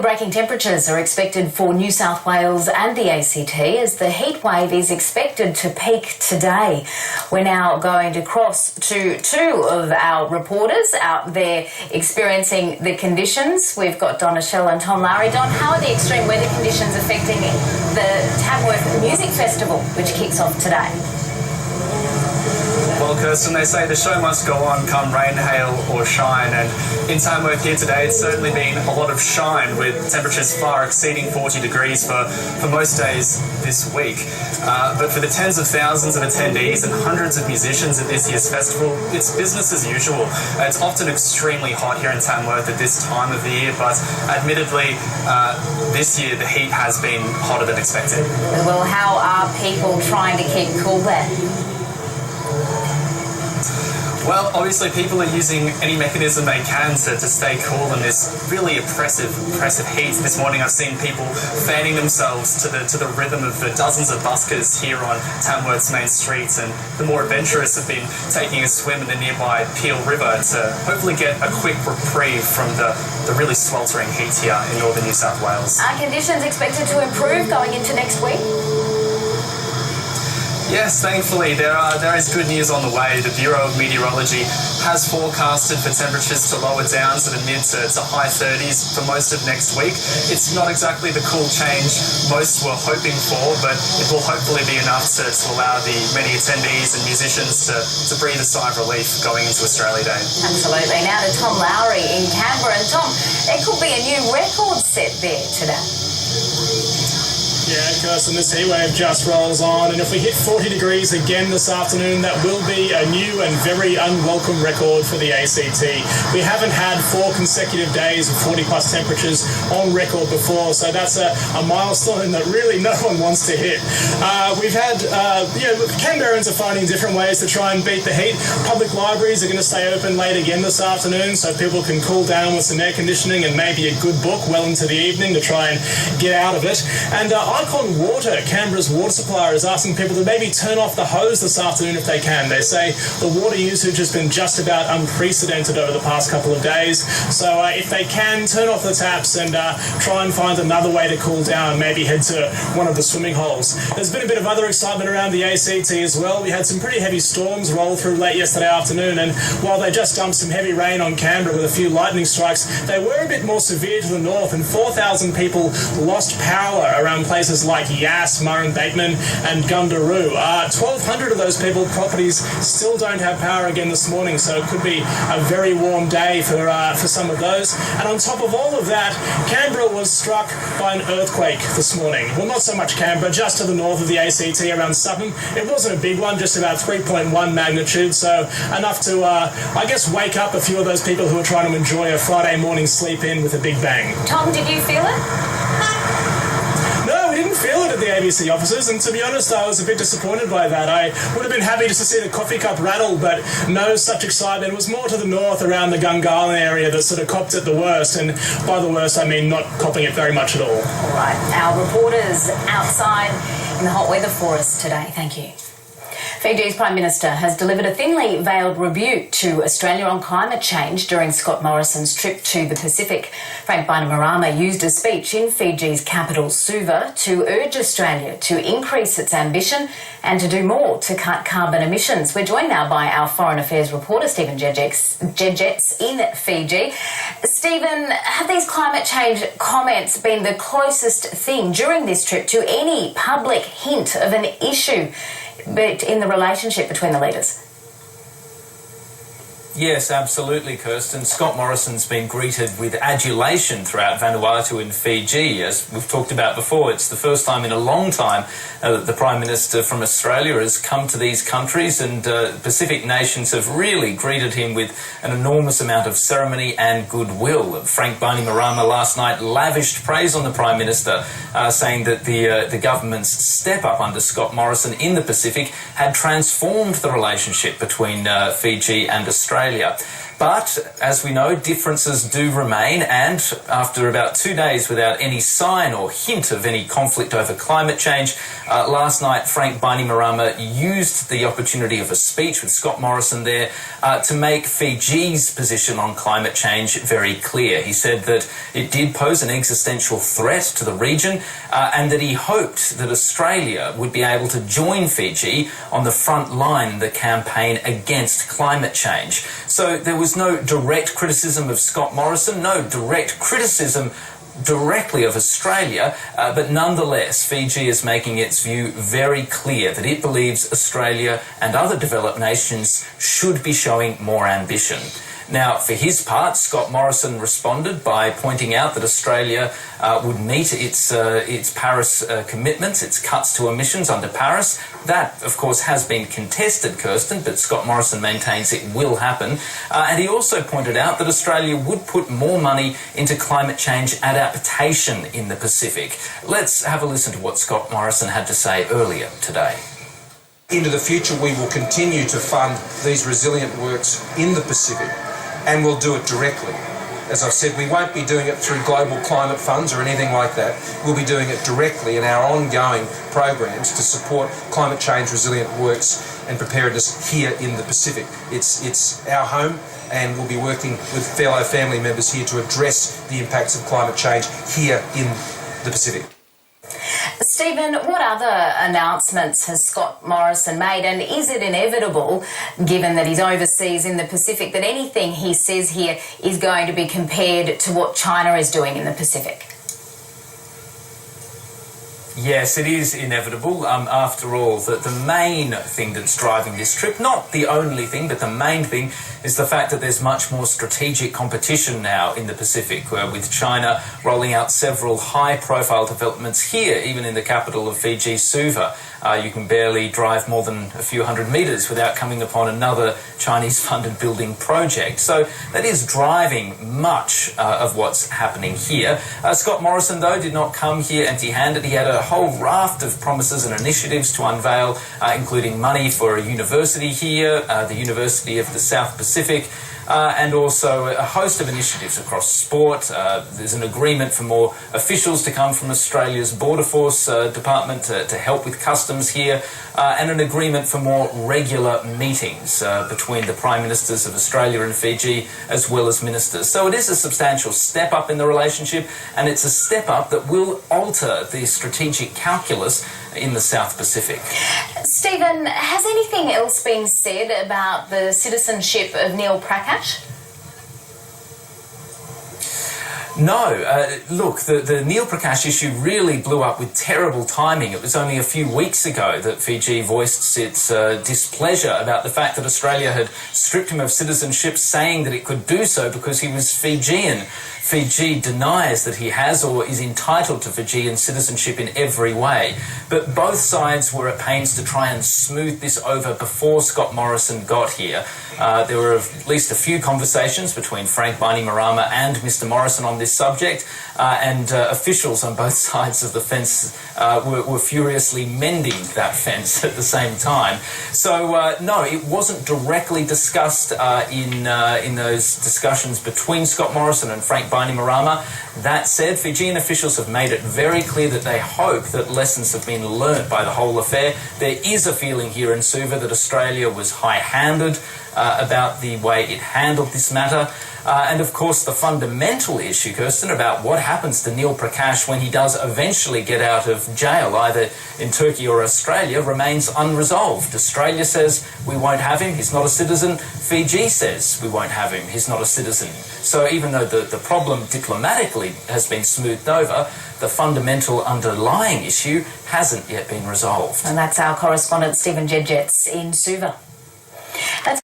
Record-breaking temperatures are expected for New South Wales and the ACT as the heat wave is expected to peak today. We're now going to cross to two of our reporters out there experiencing the conditions. We've got Donna Shell and Tom Lowry. Don, how are the extreme weather conditions affecting the Tamworth Music Festival, which kicks off today? Well, Kirsten, they say the show must go on come rain, hail or shine, and in Tamworth here today it's certainly been a lot of shine with temperatures far exceeding 40 degrees for most days this week. But for the tens of thousands of attendees and hundreds of musicians at this year's festival, it's business as usual. It's often extremely hot here in Tamworth at this time of the year, but admittedly this year the heat has been hotter than expected. Well, how are people trying to keep cool there? Well, obviously people are using any mechanism they can to stay cool in this really oppressive heat. This morning I've seen people fanning themselves to the rhythm of the dozens of buskers here on Tamworth's main streets, and the more adventurous have been taking a swim in the nearby Peel River to hopefully get a quick reprieve from the really sweltering heat here in northern New South Wales. Are conditions expected to improve going into next week? Yes, thankfully there is good news on the way. The Bureau of Meteorology has forecasted for temperatures to lower down to the mid to high 30s for most of next week. It's not exactly the cool change most were hoping for, but it will hopefully be enough to allow the many attendees and musicians to breathe a sigh of relief going into Australia Day. Absolutely. Now to Tom Lowry in Canberra. And Tom, there could be a new record set there today. Yeah, Kirsten, this heat wave just rolls on, and if we hit 40 degrees again this afternoon, that will be a new and very unwelcome record for the ACT. We haven't had 4 consecutive days of 40-plus temperatures on record before, so that's a milestone that really no one wants to hit. We've had, Canberrans are finding different ways to try and beat the heat. Public libraries are going to stay open late again this afternoon so people can cool down with some air conditioning and maybe a good book well into the evening to try and get out of it. And Icon Water, Canberra's water supplier, is asking people to maybe turn off the hose this afternoon if they can. They say the water usage has been just about unprecedented over the past couple of days. So if they can, turn off the taps and try and find another way to cool down, maybe head to one of the swimming holes. There's been a bit of other excitement around the ACT as well. We had some pretty heavy storms roll through late yesterday afternoon, and while they just dumped some heavy rain on Canberra with a few lightning strikes, they were a bit more severe to the north, and 4,000 people lost power around places like Yass, Murray Bateman and Gundaroo. 1,200 of those properties still don't have power again this morning, so it could be a very warm day for some of those. And on top of all of that, Canberra was struck by an earthquake this morning. Well, not so much Canberra, just to the north of the ACT around Sutton. It wasn't a big one, just about 3.1 magnitude, so enough to, wake up a few of those people who are trying to enjoy a Friday morning sleep in with a big bang. Tom, did you feel it? No, we didn't feel it at the ABC offices, and to be honest, I was a bit disappointed by that. I would have been happy just to see the coffee cup rattle, but no such excitement. It was more to the north around the Gungahlin area that sort of copped it the worst, and by the worst I mean not copping it very much at all. All right, our reporters outside in the hot weather for us today. Thank you. Fiji's Prime Minister has delivered a thinly veiled rebuke to Australia on climate change during Scott Morrison's trip to the Pacific. Frank Bainimarama used a speech in Fiji's capital, Suva, to urge Australia to increase its ambition and to do more to cut carbon emissions. We're joined now by our Foreign Affairs reporter, Stephen Jedgetts in Fiji. Stephen, have these climate change comments been the closest thing during this trip to any public hint of an issue but in the relationship between the leaders? Yes, absolutely, Kirsten. Scott Morrison's been greeted with adulation throughout Vanuatu in Fiji. As we've talked about before, it's the first time in a long time that the Prime Minister from Australia has come to these countries, and Pacific nations have really greeted him with an enormous amount of ceremony and goodwill. Frank Bainimarama last night lavished praise on the Prime Minister, saying that the government's step up under Scott Morrison in the Pacific had transformed the relationship between Fiji and Australia. But, as we know, differences do remain, and after about 2 days without any sign or hint of any conflict over climate change, last night Frank Bainimarama used the opportunity of a speech with Scott Morrison there to make Fiji's position on climate change very clear. He said that it did pose an existential threat to the region and that he hoped that Australia would be able to join Fiji on the front line in the campaign against climate change. So there was no direct criticism of Scott Morrison, no direct criticism directly of Australia, but nonetheless Fiji is making its view very clear that it believes Australia and other developed nations should be showing more ambition. Now, for his part, Scott Morrison responded by pointing out that Australia would meet its Paris commitments, its cuts to emissions under Paris. That, of course, has been contested, Kirsten, but Scott Morrison maintains it will happen. And he also pointed out that Australia would put more money into climate change adaptation in the Pacific. Let's have a listen to what Scott Morrison had to say earlier today. Into the future, we will continue to fund these resilient works in the Pacific, and we'll do it directly. As I've said, we won't be doing it through global climate funds or anything like that. We'll be doing it directly in our ongoing programs to support climate change resilient works and preparedness here in the Pacific. It's our home, and we'll be working with fellow family members here to address the impacts of climate change here in the Pacific. Stephen, what other announcements has Scott Morrison made, and is it inevitable, given that he's overseas in the Pacific, that anything he says here is going to be compared to what China is doing in the Pacific? Yes, it is inevitable. After all, the main thing that's driving this trip, not the only thing, but the main thing, is the fact that there's much more strategic competition now in the Pacific, with China rolling out several high-profile developments here, even in the capital of Fiji, Suva. You can barely drive more than a few hundred metres without coming upon another Chinese-funded building project. So that is driving much of what's happening here. Scott Morrison, though, did not come here empty-handed. He had a whole raft of promises and initiatives to unveil, including money for a university here, the University of the South Pacific, and also a host of initiatives across sport. There's an agreement for more officials to come from Australia's Border Force Department to help with customs here, and an agreement for more regular meetings between the Prime Ministers of Australia and Fiji, as well as ministers. So it is a substantial step up in the relationship, and it's a step up that will alter the strategic calculus in the South Pacific. Stephen, has anything else been said about the citizenship of Neil Prakash? No. Look, the Neil Prakash issue really blew up with terrible timing. It was only a few weeks ago that Fiji voiced its displeasure about the fact that Australia had stripped him of citizenship, saying that it could do so because he was Fijian. Fiji denies that he has or is entitled to Fijian citizenship in every way. But both sides were at pains to try and smooth this over before Scott Morrison got here. There were at least a few conversations between Frank Bainimarama and Mr Morrison on this subject, and officials on both sides of the fence were furiously mending that fence at the same time. So, no, it wasn't directly discussed in those discussions between Scott Morrison and Frank Bainimarama. That said, Fijian officials have made it very clear that they hope that lessons have been learnt by the whole affair. There is a feeling here in Suva that Australia was high-handed about the way it handled this matter. And of course the fundamental issue, Kirsten, about what happens to Neil Prakash when he does eventually get out of jail, either in Turkey or Australia, remains unresolved. Australia says we won't have him, he's not a citizen. Fiji says we won't have him, he's not a citizen. So even though the problem diplomatically has been smoothed over, the fundamental underlying issue hasn't yet been resolved. And that's our correspondent Stephen Jedjets in Suva.